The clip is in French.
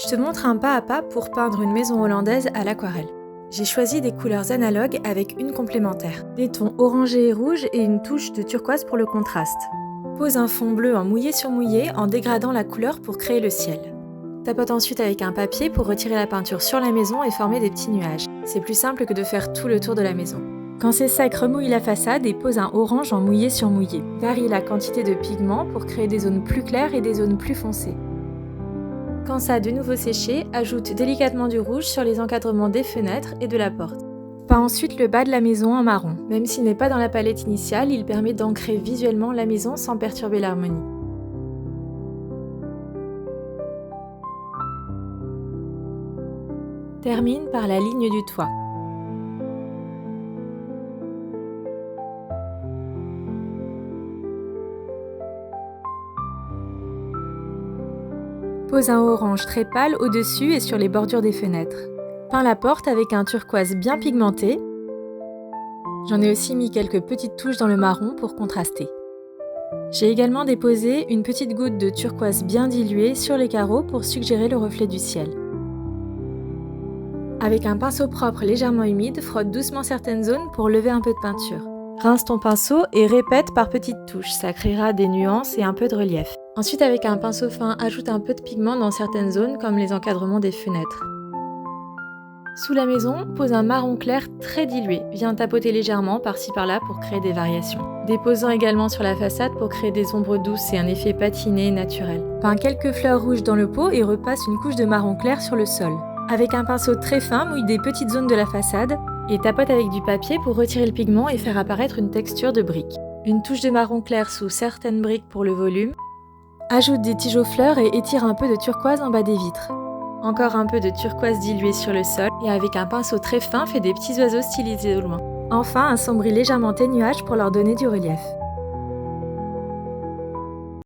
Je te montre un pas à pas pour peindre une maison hollandaise à l'aquarelle. J'ai choisi des couleurs analogues avec une complémentaire. Des tons orangés et rouges et une touche de turquoise pour le contraste. Pose un fond bleu en mouillé sur mouillé en dégradant la couleur pour créer le ciel. Tapote ensuite avec un papier pour retirer la peinture sur la maison et former des petits nuages. C'est plus simple que de faire tout le tour de la maison. Quand c'est sec, remouille la façade et pose un orange en mouillé sur mouillé. Varie la quantité de pigments pour créer des zones plus claires et des zones plus foncées. Quand ça a de nouveau séché, ajoute délicatement du rouge sur les encadrements des fenêtres et de la porte. Peins ensuite le bas de la maison en marron. Même s'il n'est pas dans la palette initiale, il permet d'ancrer visuellement la maison sans perturber l'harmonie. Termine par la ligne du toit. Pose un orange très pâle au-dessus et sur les bordures des fenêtres. Peins la porte avec un turquoise bien pigmenté. J'en ai aussi mis quelques petites touches dans le marron pour contraster. J'ai également déposé une petite goutte de turquoise bien diluée sur les carreaux pour suggérer le reflet du ciel. Avec un pinceau propre légèrement humide, frotte doucement certaines zones pour lever un peu de peinture. Rince ton pinceau et répète par petites touches, ça créera des nuances et un peu de relief. Ensuite, avec un pinceau fin, ajoute un peu de pigment dans certaines zones comme les encadrements des fenêtres. Sous la maison, pose un marron clair très dilué. Viens tapoter légèrement par-ci par-là pour créer des variations. Déposant également sur la façade pour créer des ombres douces et un effet patiné naturel. Peins quelques fleurs rouges dans le pot et repasse une couche de marron clair sur le sol. Avec un pinceau très fin, mouille des petites zones de la façade et tapote avec du papier pour retirer le pigment et faire apparaître une texture de briques. Une touche de marron clair sous certaines briques pour le volume. Ajoute des tiges aux fleurs et étire un peu de turquoise en bas des vitres. Encore un peu de turquoise diluée sur le sol et avec un pinceau très fin, fais des petits oiseaux stylisés au loin. Enfin, assombris légèrement tes nuages pour leur donner du relief.